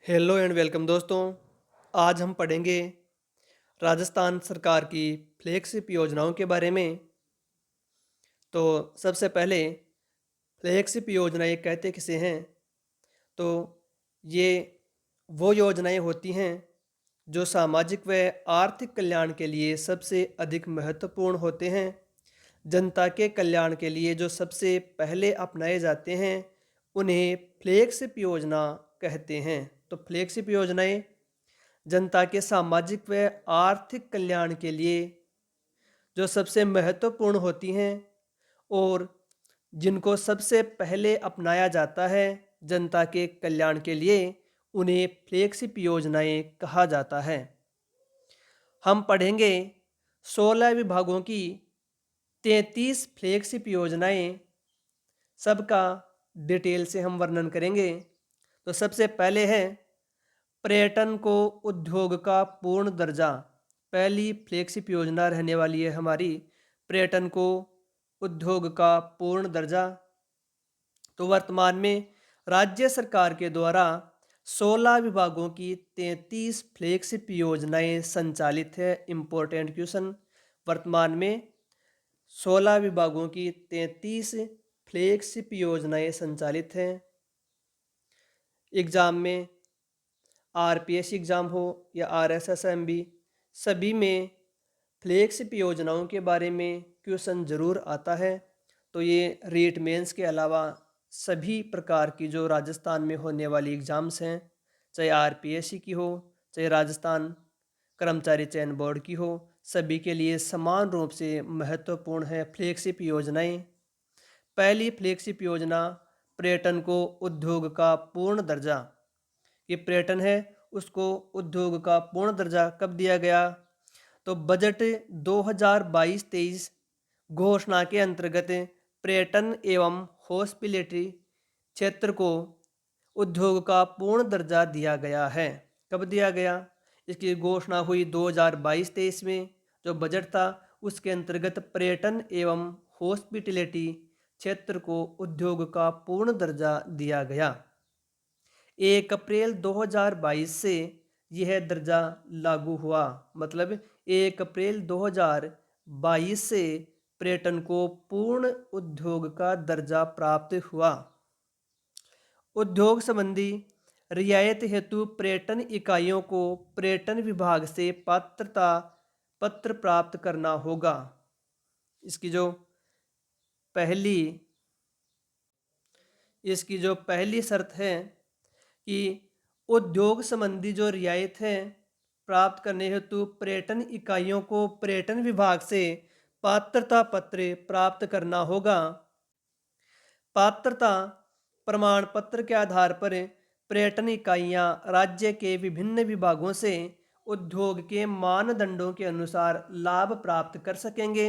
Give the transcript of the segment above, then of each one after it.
Hello and welcome दोस्तों। आज हम पढ़ेंगे राजस्थान सरकार की फ्लैगशिप योजनाओं के बारे में। तो सबसे पहले फ्लैगशिप योजनाएं कहते किसे हैं? तो ये वो योजनाएं होती हैं जो सामाजिक व आर्थिक कल्याण के लिए सबसे अधिक महत्वपूर्ण होते हैं। जनता के कल्याण के लिए जो सबसे पहले अपनाए जाते हैं उन्हें फ्लैगशिप योजना कहते हैं। तो फ्लैगशिप योजनाएं जनता के सामाजिक व आर्थिक कल्याण के लिए जो सबसे महत्वपूर्ण होती हैं और जिनको सबसे पहले अपनाया जाता है जनता के कल्याण के लिए, उन्हें फ्लैगशिप योजनाएं कहा जाता है। हम पढ़ेंगे 16 विभागों की 33 फ्लैगशिप योजनाएं, सबका डिटेल से हम वर्णन करेंगे। तो सबसे पहले है पर्यटन को उद्योग का पूर्ण दर्जा। पहली फ्लैगशिप योजना रहने वाली है हमारी पर्यटन को उद्योग का पूर्ण दर्जा। तो वर्तमान में राज्य सरकार के द्वारा 16 विभागों की 33 फ्लैगशिप योजनाएं संचालित है। इम्पोर्टेंट क्वेश्चन, वर्तमान में 16 विभागों की 33 फ्लैगशिप योजनाएं संचालित हैं। एग्ज़ाम में आरपीएस एग्ज़ाम हो या आरएसएसएमबी, सभी में फ्लैगशिप योजनाओं के बारे में क्वेश्चन ज़रूर आता है। तो ये रीट मेंस के अलावा सभी प्रकार की जो राजस्थान में होने वाली एग्ज़ाम्स हैं, चाहे आरपीएससी की हो चाहे राजस्थान कर्मचारी चयन बोर्ड की हो, सभी के लिए समान रूप से महत्वपूर्ण है फ्लैगशिप योजनाएं। पहली फ्लैगशिप योजना पर्यटन को उद्योग का पूर्ण दर्जा। ये पर्यटन है उसको उद्योग का पूर्ण दर्जा कब दिया गया? तो बजट 2022-23 घोषणा के अंतर्गत पर्यटन एवं हॉस्पिटैलिटी क्षेत्र को उद्योग का पूर्ण दर्जा दिया गया है। कब दिया गया? इसकी घोषणा हुई 2022-23 में। जो बजट था उसके अंतर्गत पर्यटन एवं हॉस्पिटैलिटी क्षेत्र को उद्योग का पूर्ण दर्जा दिया गया। 1 अप्रैल 2022 से यह दर्जा लागू हुआ। मतलब 1 अप्रैल 2022 से पर्यटन को पूर्ण उद्योग का दर्जा प्राप्त हुआ। उद्योग संबंधी रियायत हेतु पर्यटन इकाइयों को पर्यटन विभाग से पात्रता पत्र प्राप्त करना होगा। इसकी जो पहली शर्त है कि उद्योग संबंधी जो रियायत है प्राप्त करने हेतु पर्यटन इकाइयों को पर्यटन विभाग से पात्रता पत्र प्राप्त करना होगा। पात्रता प्रमाण पत्र के आधार पर पर्यटन इकाइयां राज्य के विभिन्न विभागों से उद्योग के मानदंडों के अनुसार लाभ प्राप्त कर सकेंगे।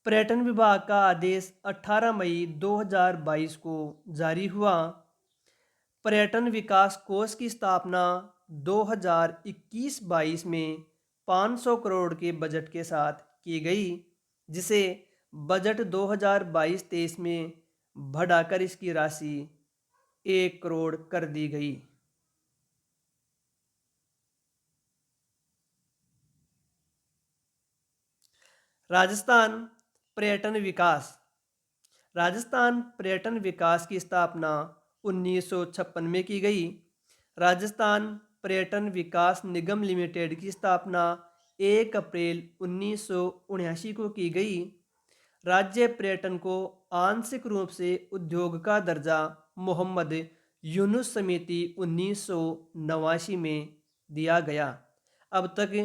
पर्यटन विभाग का आदेश 18 मई 2022 को जारी हुआ। पर्यटन विकास कोष की स्थापना 2021-22 में 500 करोड़ के बजट के साथ की गई, जिसे बजट 2022-23 में बढ़ाकर इसकी राशि 1 करोड़ कर दी गई। राजस्थान पर्यटन विकास। राजस्थान पर्यटन विकास की स्थापना 1956 में की गई। राजस्थान पर्यटन विकास निगम लिमिटेड की स्थापना 1 अप्रैल 1979 को की गई। राज्य पर्यटन को आंशिक रूप से उद्योग का दर्जा मोहम्मद यूनुस समिति 1989 में दिया गया। अब तक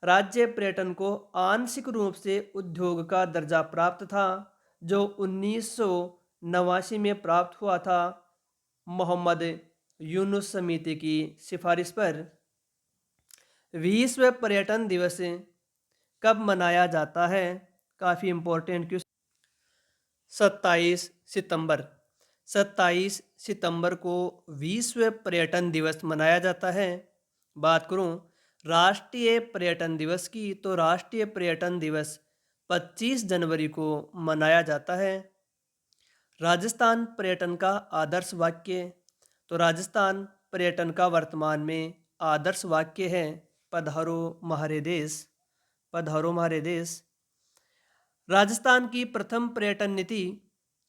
राज्य पर्यटन को आंशिक रूप से उद्योग का दर्जा प्राप्त था, जो 1989 में प्राप्त हुआ था मोहम्मद यूनुस समिति की सिफारिश पर। विश्व पर्यटन दिवस कब मनाया जाता है? काफ़ी इम्पोर्टेंट क्वेश्चन। 27 सितंबर। 27 सितंबर को विश्व पर्यटन दिवस मनाया जाता है। बात करूं राष्ट्रीय पर्यटन दिवस की, तो राष्ट्रीय पर्यटन दिवस 25 जनवरी को मनाया जाता है। राजस्थान पर्यटन का आदर्श वाक्य। तो राजस्थान पर्यटन का वर्तमान में आदर्श वाक्य है पधारो म्हारे देश, पधारो म्हारे देश। राजस्थान की प्रथम पर्यटन नीति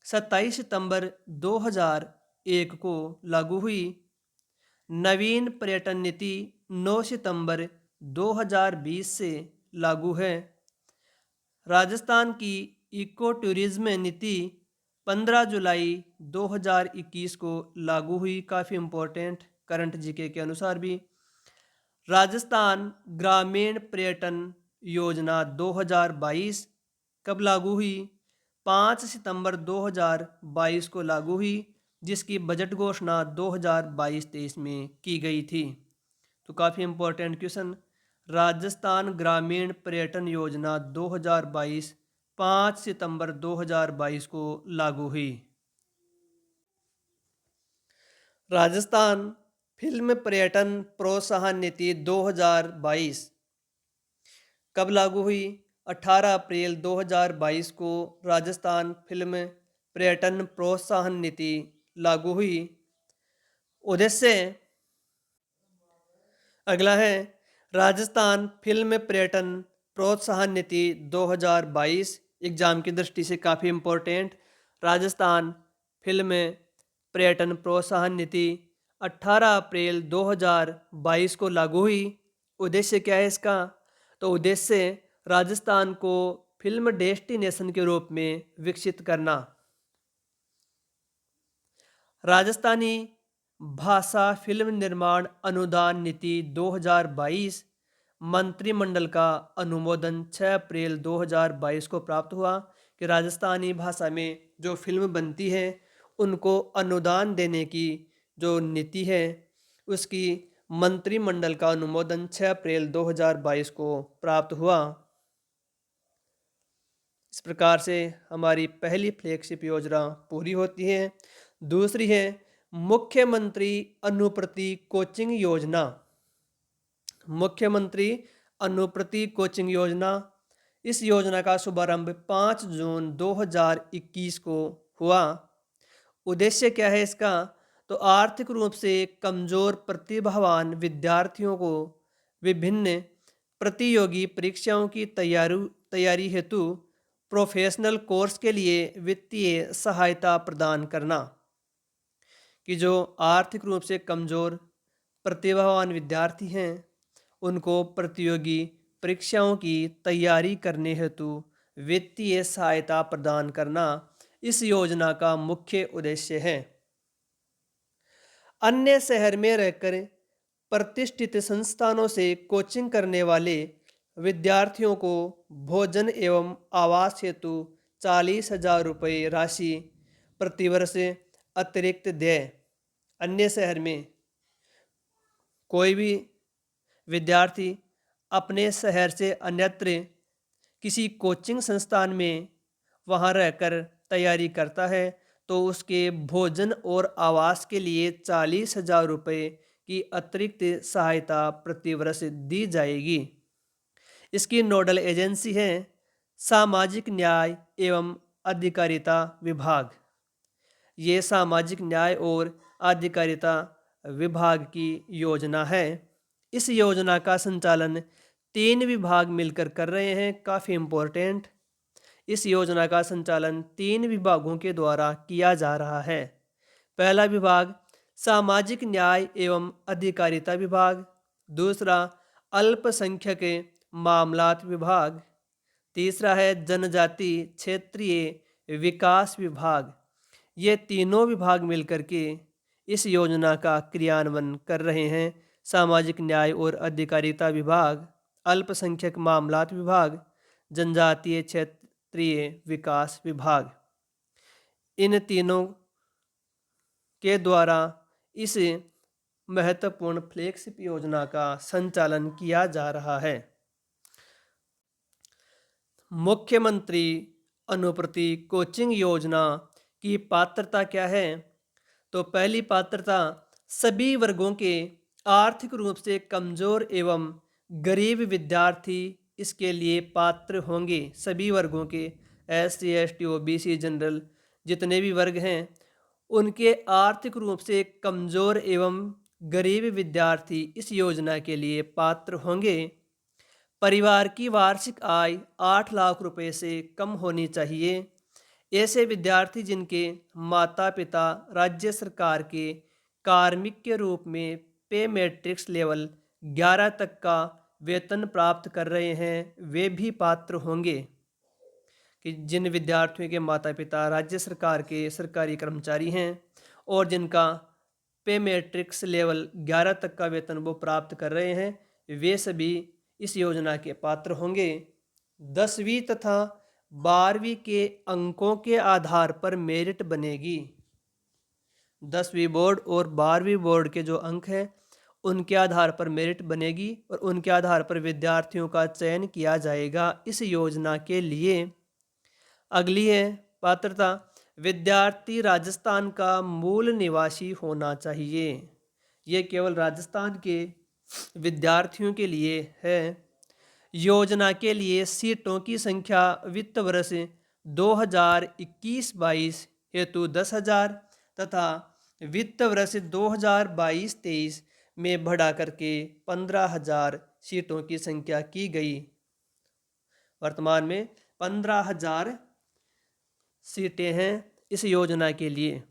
27 सितंबर 2001 को लागू हुई। नवीन पर्यटन नीति 9 सितंबर 2020 से लागू है। राजस्थान की इको टूरिज्म नीति 15 जुलाई 2021 को लागू हुई। काफ़ी इम्पोर्टेंट करंट जीके के अनुसार भी। राजस्थान ग्रामीण पर्यटन योजना 2022 कब लागू हुई? 5 सितंबर 2022 को लागू हुई, जिसकी बजट घोषणा 2022-23 में की गई थी। तो काफ़ी इम्पोर्टेंट क्वेश्चन। राजस्थान ग्रामीण पर्यटन योजना 2022 5 सितंबर 2022 को लागू हुई। राजस्थान फिल्म पर्यटन प्रोत्साहन नीति 2022 कब लागू हुई? 18 अप्रैल 2022 को राजस्थान फिल्म पर्यटन प्रोत्साहन नीति लागू हुई। उद्देश्य अगला है राजस्थान फिल्म पर्यटन प्रोत्साहन नीति 2022 एग्जाम की दृष्टि से काफ़ी इम्पोर्टेंट। राजस्थान फिल्म पर्यटन प्रोत्साहन नीति 18 अप्रैल 2022 को लागू हुई। उद्देश्य क्या है इसका? तो उद्देश्य राजस्थान को फिल्म डेस्टिनेशन के रूप में विकसित करना। राजस्थानी भाषा फिल्म निर्माण अनुदान नीति 2022 मंत्रिमंडल का अनुमोदन 6 अप्रैल 2022 को प्राप्त हुआ कि राजस्थानी भाषा में जो फिल्म बनती है उनको अनुदान देने की जो नीति है उसकी मंत्रिमंडल का अनुमोदन 6 अप्रैल 2022 को प्राप्त हुआ। इस प्रकार से हमारी पहली फ्लैगशिप योजना पूरी होती है। दूसरी है मुख्यमंत्री अनुप्रति कोचिंग योजना। मुख्यमंत्री अनुप्रति कोचिंग योजना, इस योजना का शुभारंभ 5 जून 2021 को हुआ। उद्देश्य क्या है इसका? तो आर्थिक रूप से कमजोर प्रतिभावान विद्यार्थियों को विभिन्न प्रतियोगी परीक्षाओं की तैयारी हेतु प्रोफेशनल कोर्स के लिए वित्तीय सहायता प्रदान करना। कि जो आर्थिक रूप से कमज़ोर प्रतिभावान विद्यार्थी हैं उनको प्रतियोगी परीक्षाओं की तैयारी करने हेतु वित्तीय सहायता प्रदान करना इस योजना का मुख्य उद्देश्य है। अन्य शहर में रहकर प्रतिष्ठित संस्थानों से कोचिंग करने वाले विद्यार्थियों को भोजन एवं आवास हेतु 40,000 रुपये राशि प्रतिवर्ष अतिरिक्त देय। अन्य शहर में कोई भी विद्यार्थी अपने शहर से अन्यत्र किसी कोचिंग संस्थान में वहाँ रहकर तैयारी करता है तो उसके भोजन और आवास के लिए 40,000 रुपये की अतिरिक्त सहायता प्रतिवर्ष दी जाएगी। इसकी नोडल एजेंसी है सामाजिक न्याय एवं अधिकारिता विभाग। ये सामाजिक न्याय और अधिकारिता विभाग की योजना है। इस योजना का संचालन 3 विभाग मिलकर कर रहे हैं। काफ़ी इम्पोर्टेंट। इस योजना का संचालन 3 विभागों के द्वारा किया जा रहा है। पहला विभाग सामाजिक न्याय एवं अधिकारिता विभाग, दूसरा अल्पसंख्यक मामलात विभाग, तीसरा है जनजाति क्षेत्रीय विकास विभाग। ये तीनों विभाग मिलकर के इस योजना का क्रियान्वयन कर रहे हैं। सामाजिक न्याय और अधिकारिता विभाग, अल्पसंख्यक मामलात विभाग, जनजातीय क्षेत्रीय विकास विभाग। इन तीनों के द्वारा इस महत्वपूर्ण फ्लैगशिप योजना का संचालन किया जा रहा है। मुख्यमंत्री अनुप्रति कोचिंग योजना की पात्रता क्या है? तो पहली पात्रता सभी वर्गों के आर्थिक रूप से कमजोर एवं गरीब विद्यार्थी इसके लिए पात्र होंगे। सभी वर्गों के SC ST OBC जनरल जितने भी वर्ग हैं उनके आर्थिक रूप से कमजोर एवं गरीब विद्यार्थी इस योजना के लिए पात्र होंगे। परिवार की वार्षिक आय 8 लाख रुपए से कम होनी चाहिए। ऐसे विद्यार्थी जिनके माता पिता राज्य सरकार के कार्मिक के रूप में पे मैट्रिक्स लेवल 11 तक का वेतन प्राप्त कर रहे हैं, वे भी पात्र होंगे। कि जिन विद्यार्थियों के माता पिता राज्य सरकार के सरकारी कर्मचारी हैं और जिनका पे मैट्रिक्स लेवल 11 तक का वेतन वो प्राप्त कर रहे हैं, वे सभी इस योजना के पात्र होंगे। 10वीं तथा 12वीं के अंकों के आधार पर मेरिट बनेगी। 10वीं बोर्ड और 12वीं बोर्ड के जो अंक हैं उनके आधार पर मेरिट बनेगी और उनके आधार पर विद्यार्थियों का चयन किया जाएगा इस योजना के लिए। अगली है पात्रता, विद्यार्थी राजस्थान का मूल निवासी होना चाहिए। ये केवल राजस्थान के विद्यार्थियों के लिए है। योजना के लिए सीटों की संख्या वित्त वर्ष 2021-22 हेतु 10,000 तथा वित्त वर्ष 2022-23 में बढ़ा करके 15,000 सीटों की संख्या की गई। वर्तमान में 15,000 सीटें हैं इस योजना के लिए।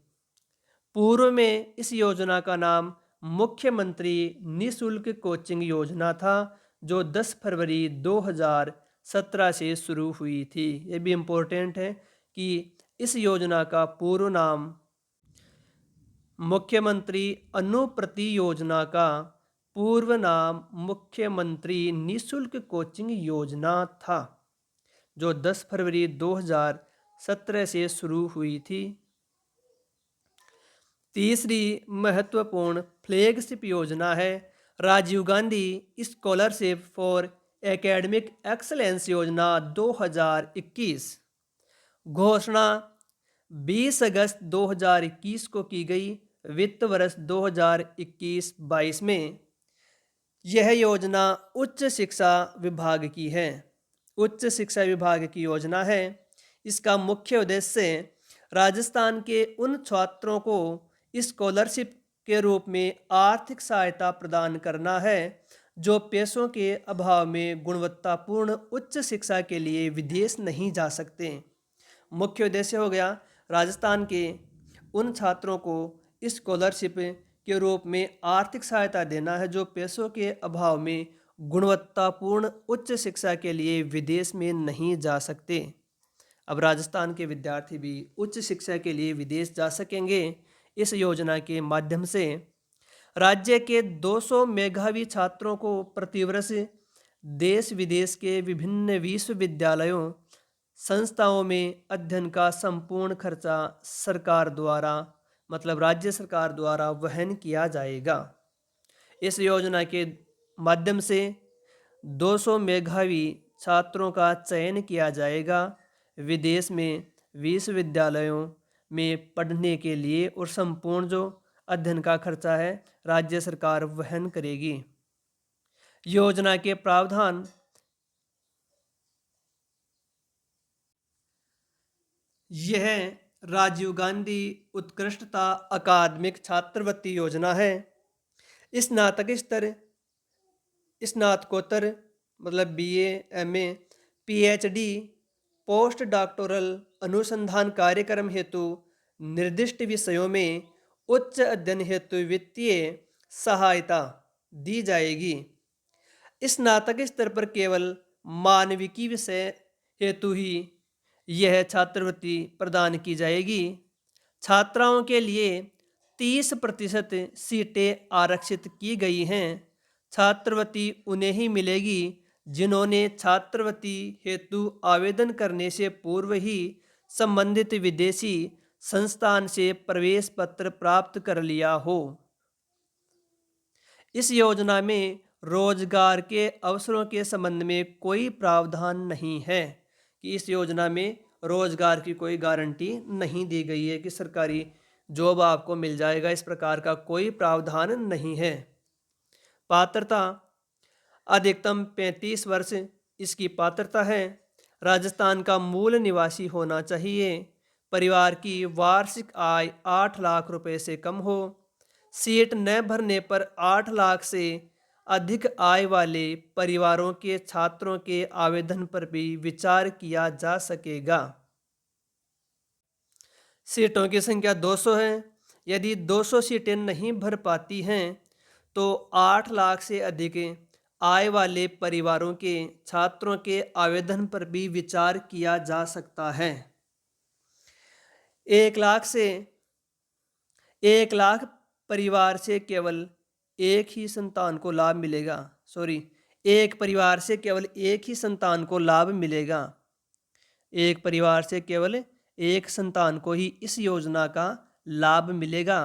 पूर्व में इस योजना का नाम मुख्यमंत्री निःशुल्क कोचिंग योजना था, जो 10 फरवरी 2017 से शुरू हुई थी। ये भी इम्पोर्टेंट है कि इस योजना का पूर्व नाम मुख्यमंत्री अनुप्रति योजना का पूर्व नाम मुख्यमंत्री निःशुल्क कोचिंग योजना था, जो 10 फरवरी 2017 से शुरू हुई थी। तीसरी महत्वपूर्ण फ्लैगशिप योजना है Rajiv Gandhi scholarship for academic excellence योजना 2021। घोषणा 20 अगस्त 2021 को की गई। वित्त वर्ष 2021-22 में यह योजना उच्च शिक्षा विभाग की है। उच्च शिक्षा विभाग की योजना है। इसका मुख्य उद्देश्य राजस्थान के उन छात्रों को स्कॉलरशिप के रूप में आर्थिक सहायता प्रदान करना है जो पैसों के अभाव में गुणवत्तापूर्ण उच्च शिक्षा के लिए विदेश नहीं जा सकते। मुख्य उद्देश्य हो गया राजस्थान के उन छात्रों को स्कॉलरशिप के रूप में आर्थिक सहायता देना है जो पैसों के अभाव में गुणवत्तापूर्ण उच्च शिक्षा के लिए विदेश में नहीं जा सकते। अब राजस्थान के विद्यार्थी भी उच्च शिक्षा के लिए विदेश जा सकेंगे इस योजना के माध्यम से। राज्य के 200 मेधावी छात्रों को प्रतिवर्ष देश विदेश के विभिन्न विश्वविद्यालयों संस्थाओं में अध्ययन का संपूर्ण खर्चा सरकार द्वारा मतलब राज्य सरकार द्वारा वहन किया जाएगा। इस योजना के माध्यम से 200 मेधावी छात्रों का चयन किया जाएगा विदेश में विश्वविद्यालयों में पढ़ने के लिए और संपूर्ण जो अध्ययन का खर्चा है राज्य सरकार वहन करेगी। योजना के प्रावधान यह राजीव गांधी उत्कृष्टता अकादमिक छात्रवृत्ति योजना है। स्नातक स्तर स्नातकोत्तर मतलब BA, MA, PhD, post doctoral अनुसंधान कार्यक्रम हेतु निर्दिष्ट विषयों में उच्च अध्ययन हेतु वित्तीय सहायता दी जाएगी। स्नातक स्तर पर केवल मानविकी विषय हेतु ही यह छात्रवृत्ति प्रदान की जाएगी। छात्राओं के लिए 30% सीटें आरक्षित की गई हैं। छात्रवृत्ति उन्हें ही मिलेगी जिन्होंने छात्रवृत्ति हेतु आवेदन करने से पूर्व ही संबंधित विदेशी संस्थान से प्रवेश पत्र प्राप्त कर लिया हो। इस योजना में रोजगार के अवसरों के संबंध में कोई प्रावधान नहीं है कि इस योजना में रोजगार की कोई गारंटी नहीं दी गई है कि सरकारी जॉब आपको मिल जाएगा, इस प्रकार का कोई प्रावधान नहीं है। पात्रता अधिकतम 35 वर्ष इसकी पात्रता है। राजस्थान का मूल निवासी होना चाहिए। परिवार की वार्षिक आय 8 लाख रुपए से कम हो। सीट न भरने पर 8 लाख से अधिक आय वाले परिवारों के छात्रों के आवेदन पर भी विचार किया जा सकेगा। सीटों की संख्या 200 है। यदि 200 सीटें नहीं भर पाती हैं तो 8 लाख से अधिक आय वाले परिवारों के छात्रों के आवेदन पर भी विचार किया जा सकता है। 1 लाख परिवार से केवल एक ही संतान को लाभ मिलेगा। एक परिवार से केवल एक ही संतान को लाभ मिलेगा। एक परिवार से केवल एक संतान को ही इस योजना का लाभ मिलेगा।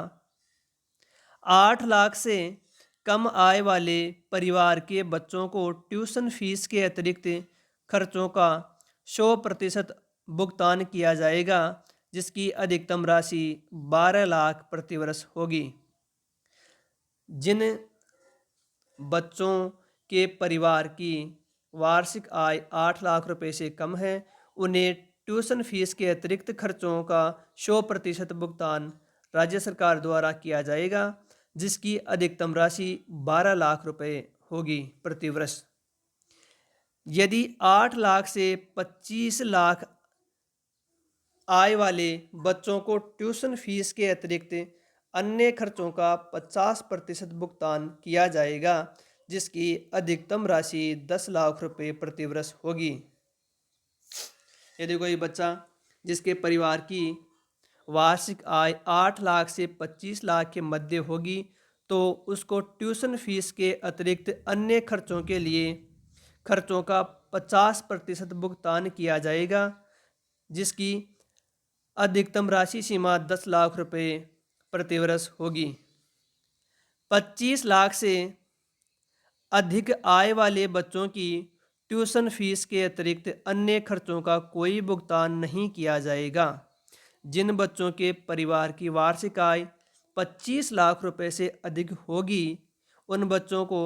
8 लाख से कम आय वाले परिवार के बच्चों को ट्यूशन फीस के अतिरिक्त खर्चों का 100% भुगतान किया जाएगा, जिसकी अधिकतम राशि 12 लाख प्रतिवर्ष होगी। जिन बच्चों के परिवार की वार्षिक आय 8 लाख रुपए से कम है, उन्हें ट्यूशन फीस के अतिरिक्त खर्चों का 100% भुगतान राज्य सरकार द्वारा किया जाएगा, जिसकी अधिकतम राशि 12 लाख रुपए होगी प्रतिवर्ष। यदि 8 लाख से 25 लाख आय वाले बच्चों को ट्यूशन फीस के अतिरिक्त अन्य खर्चों का 50% भुगतान किया जाएगा, जिसकी अधिकतम राशि 10 लाख रुपए प्रतिवर्ष होगी। यदि कोई बच्चा जिसके परिवार की वार्षिक आय 8 लाख से 25 लाख के मध्य होगी तो उसको ट्यूशन फीस के अतिरिक्त अन्य खर्चों के लिए खर्चों का 50% भुगतान किया जाएगा, जिसकी अधिकतम राशि सीमा 10 लाख रुपए प्रतिवर्ष होगी। 25 लाख से अधिक आय वाले बच्चों की ट्यूशन फीस के अतिरिक्त अन्य खर्चों का कोई भुगतान नहीं किया जाएगा। जिन बच्चों के परिवार की वार्षिक आय 25 लाख रुपए से अधिक होगी, उन बच्चों को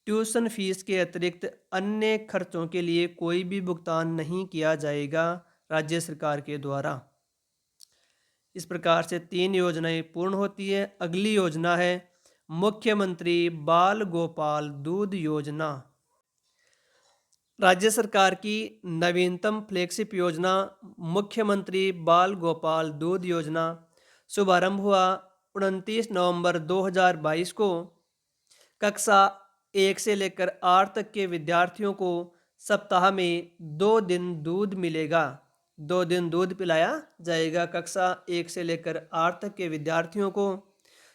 ट्यूशन फीस के अतिरिक्त अन्य खर्चों के लिए कोई भी भुगतान नहीं किया जाएगा राज्य सरकार के द्वारा। इस प्रकार से 3 योजनाएं पूर्ण होती है। अगली योजना है मुख्यमंत्री बाल गोपाल दूध योजना। राज्य सरकार की नवीनतम फ्लैगशिप योजना मुख्यमंत्री बाल गोपाल दूध योजना शुभारंभ हुआ 29 नवंबर 2022 को। कक्षा 1 से लेकर 8 तक के विद्यार्थियों को सप्ताह में 2 दिन दूध मिलेगा। 2 दिन दूध पिलाया जाएगा कक्षा 1 से लेकर 8 तक के विद्यार्थियों को।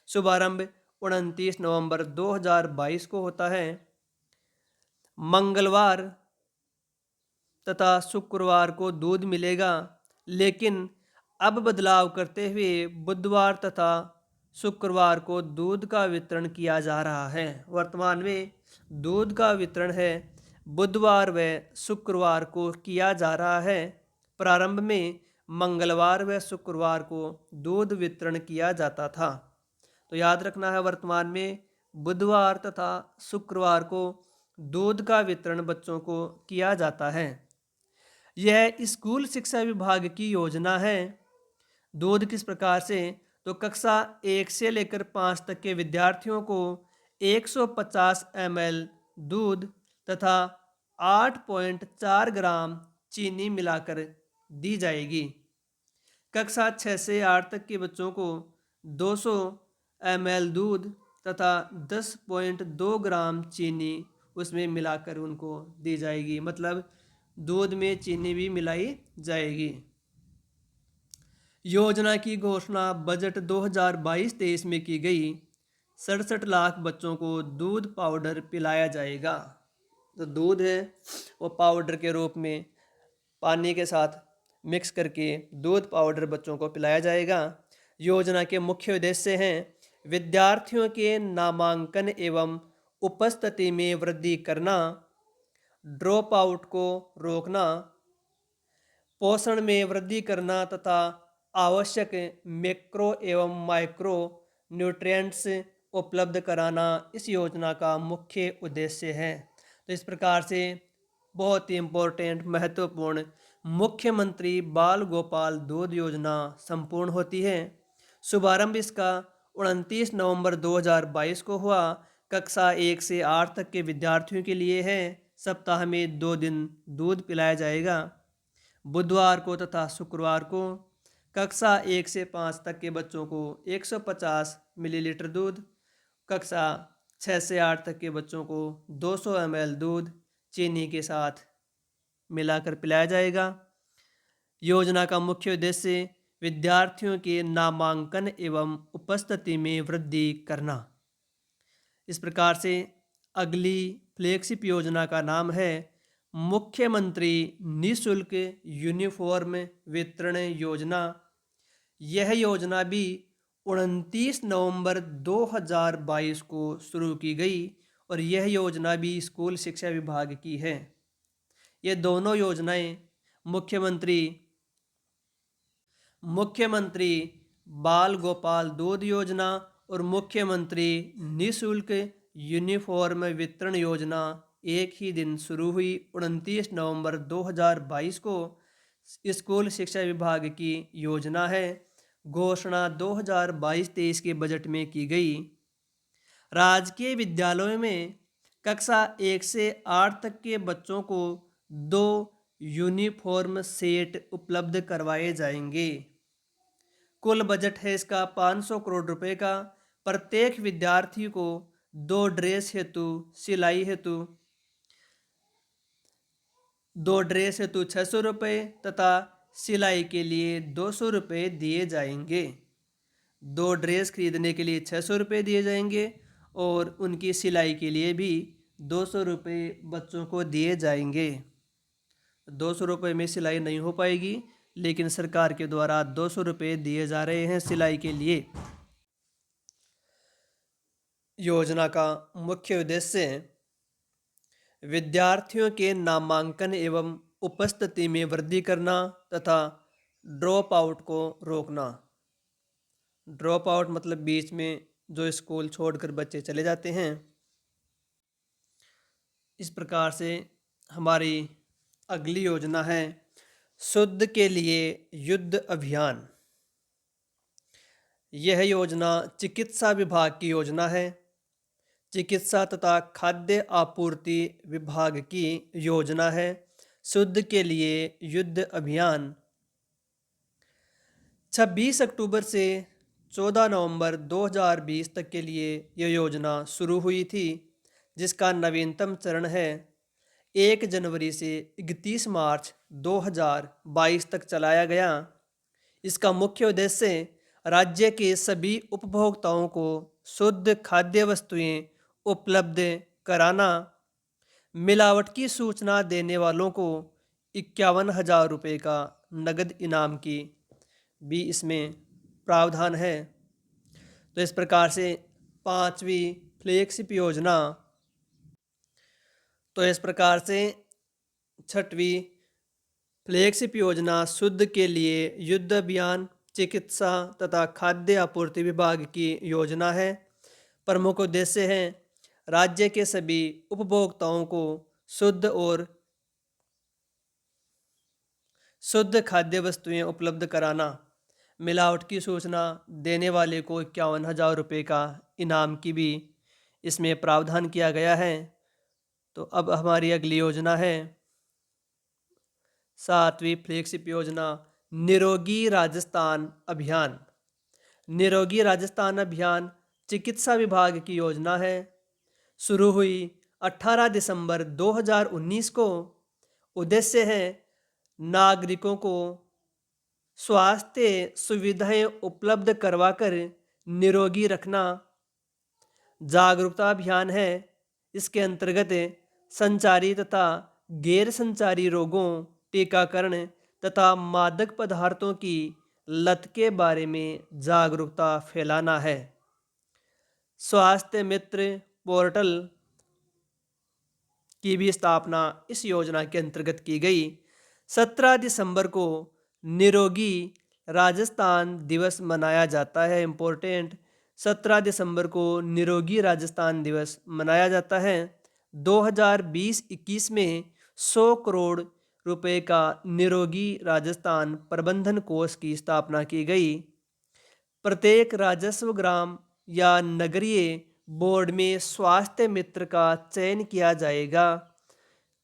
शुभारंभ 29 नवंबर 2022 को होता है। मंगलवार तथा शुक्रवार को दूध मिलेगा, लेकिन अब बदलाव करते हुए बुधवार तथा शुक्रवार को दूध का वितरण किया जा रहा है। वर्तमान में दूध का वितरण है बुधवार व शुक्रवार को किया जा रहा है। प्रारंभ में मंगलवार व शुक्रवार को दूध वितरण किया जाता था। तो याद रखना है, वर्तमान में बुधवार तथा शुक्रवार को दूध का वितरण बच्चों को किया जाता है। यह स्कूल शिक्षा विभाग की योजना है। दूध किस प्रकार से, तो कक्षा 1 से लेकर 5 तक के विद्यार्थियों को 150 ml दूध तथा 8.4 ग्राम चीनी मिलाकर दी जाएगी। कक्षा 6 से 8 तक के बच्चों को 200 ml दूध तथा 10.2 ग्राम चीनी उसमें मिलाकर उनको दी जाएगी। मतलब दूध में चीनी भी मिलाई जाएगी। योजना की घोषणा बजट 2022-23 में की गई। 67 लाख बच्चों को दूध पाउडर पिलाया जाएगा। तो दूध है वो पाउडर के रूप में पानी के साथ मिक्स करके दूध पाउडर बच्चों को पिलाया जाएगा। योजना के मुख्य उद्देश्य हैं विद्यार्थियों के नामांकन एवं उपस्थिति में वृद्धि करना, ड्रॉप आउट को रोकना, पोषण में वृद्धि करना तथा आवश्यक मैक्रो एवं माइक्रो न्यूट्रिएंट्स उपलब्ध कराना इस योजना का मुख्य उद्देश्य है। तो इस प्रकार से बहुत ही इम्पोर्टेंट महत्वपूर्ण मुख्यमंत्री बाल गोपाल दूध योजना संपूर्ण होती है। शुभारंभ इसका 29 नवंबर 2022 को हुआ। कक्षा 1 से 8 तक के विद्यार्थियों के लिए है। सप्ताह में 2 दिन दूध पिलाया जाएगा, बुधवार को तथा शुक्रवार को। कक्षा 1 से 5 तक के बच्चों को 150 मिलीलीटर दूध, कक्षा 6 से 8 तक के बच्चों को 200 ml दूध चीनी के साथ मिलाकर पिलाया जाएगा। योजना का मुख्य उद्देश्य विद्यार्थियों के नामांकन एवं उपस्थिति में वृद्धि करना। इस प्रकार से अगली फ्लैगशिप योजना का नाम है मुख्यमंत्री निःशुल्क यूनिफॉर्म वितरण योजना। यह योजना भी 29 नवंबर 2022 को शुरू की गई और यह योजना भी स्कूल शिक्षा विभाग की है। ये दोनों योजनाएं मुख्यमंत्री बाल गोपाल दूध योजना और मुख्यमंत्री निःशुल्क यूनिफॉर्म वितरण योजना एक ही दिन शुरू हुई। 29 नवंबर 2022 को स्कूल शिक्षा विभाग की योजना है। घोषणा 2022-23 के बजट में की गई। राजकीय विद्यालयों में कक्षा 1 से 8 तक के बच्चों को 2 यूनिफॉर्म सेट उपलब्ध करवाए जाएंगे। कुल बजट है इसका 500 करोड़ रुपए का। प्रत्येक विद्यार्थी को 2 ड्रेस हेतु 600 रुपये तथा सिलाई के लिए 200 रुपये दिए जाएंगे। 2 ड्रेस खरीदने के लिए 600 रुपये दिए जाएंगे और उनकी सिलाई के लिए भी 200 रुपये बच्चों को दिए जाएंगे। 200 रुपये में सिलाई नहीं हो पाएगी, लेकिन सरकार के द्वारा 200 रुपये दिए जा रहे हैं सिलाई के लिए। योजना का मुख्य उद्देश्य विद्यार्थियों के नामांकन एवं उपस्थिति में वृद्धि करना तथा ड्रॉप आउट को रोकना। ड्रॉप आउट मतलब बीच में जो स्कूल छोड़कर बच्चे चले जाते हैं। इस प्रकार से हमारी अगली योजना है शुद्ध के लिए युद्ध अभियान। यह योजना चिकित्सा विभाग की योजना है। चिकित्सा तथा खाद्य आपूर्ति विभाग की योजना है। शुद्ध के लिए युद्ध अभियान 26 अक्टूबर से 14 नवंबर 2020 तक के लिए यह योजना शुरू हुई थी, जिसका नवीनतम चरण है 1 जनवरी से 31 मार्च 2022 तक चलाया गया। इसका मुख्य उद्देश्य राज्य के सभी उपभोक्ताओं को शुद्ध खाद्य वस्तुएं उपलब्ध कराना। मिलावट की सूचना देने वालों को 51,000 रुपये का नगद इनाम की भी इसमें प्रावधान है। तो इस प्रकार से 5वीं फ्लैगशिप योजना, तो इस प्रकार से 6वीं फ्लैगशिप योजना शुद्ध के लिए युद्ध अभियान चिकित्सा तथा खाद्य आपूर्ति विभाग की योजना है। प्रमुख उद्देश्य हैं राज्य के सभी उपभोक्ताओं को शुद्ध खाद्य वस्तुएं उपलब्ध कराना। मिलावट की सूचना देने वाले को 51,000 रुपये का इनाम की भी इसमें प्रावधान किया गया है। तो अब हमारी अगली योजना है 7वीं फ्लैगशिप योजना निरोगी राजस्थान अभियान। निरोगी राजस्थान अभियान चिकित्सा विभाग की योजना है। शुरू हुई 18 दिसंबर 2019 को। उद्देश्य है नागरिकों को स्वास्थ्य सुविधाएं उपलब्ध करवाकर निरोगी रखना। जागरूकता अभियान है। इसके अंतर्गत संचारी तथा गैर संचारी रोगों, टीकाकरण तथा मादक पदार्थों की लत के बारे में जागरूकता फैलाना है। स्वास्थ्य मित्र पोर्टल की भी स्थापना इस योजना के अंतर्गत की गई। 17 दिसंबर को निरोगी राजस्थान दिवस मनाया जाता है। इम्पोर्टेंट, 17 दिसंबर को निरोगी राजस्थान दिवस मनाया जाता है। 2020-21 में 100 करोड़ रुपए का निरोगी राजस्थान प्रबंधन कोष की स्थापना की गई। प्रत्येक राजस्व ग्राम या नगरीय बोर्ड में स्वास्थ्य मित्र का चयन किया जाएगा।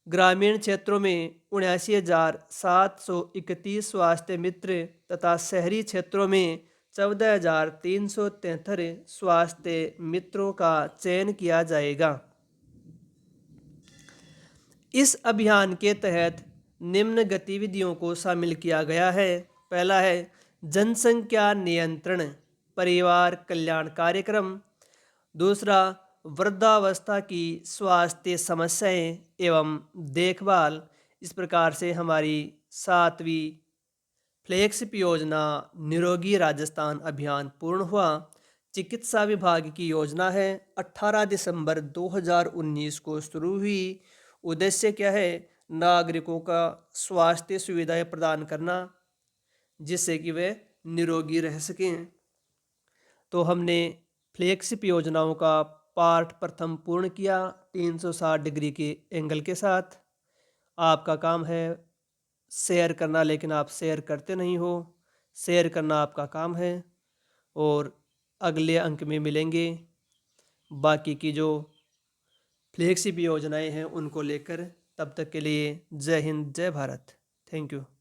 ग्रामीण क्षेत्रों में 79,731 स्वास्थ्य मित्र तथा शहरी क्षेत्रों में 14,373 स्वास्थ्य मित्रों का चयन किया जाएगा। इस अभियान के तहत निम्न गतिविधियों को शामिल किया गया है। पहला है जनसंख्या नियंत्रण परिवार कल्याण कार्यक्रम। दूसरा, वृद्धावस्था की स्वास्थ्य समस्याएं एवं देखभाल। इस प्रकार से हमारी 7वीं फ्लैगशिप योजना निरोगी राजस्थान अभियान पूर्ण हुआ। चिकित्सा विभाग की योजना है, 18 दिसंबर 2019 को शुरू हुई। उद्देश्य क्या है? नागरिकों का स्वास्थ्य सुविधाएं प्रदान करना जिससे कि वे निरोगी रह सकें। तो हमने फ्लैगशिप योजनाओं का पार्ट प्रथम पूर्ण किया 360 डिग्री के एंगल के साथ। आपका काम है शेयर करना, लेकिन आप शेयर करते नहीं हो। शेयर करना आपका काम है और अगले अंक में मिलेंगे बाकी की जो फ्लैगशिप योजनाएं हैं उनको लेकर। तब तक के लिए जय हिंद, जय भारत। Thank you.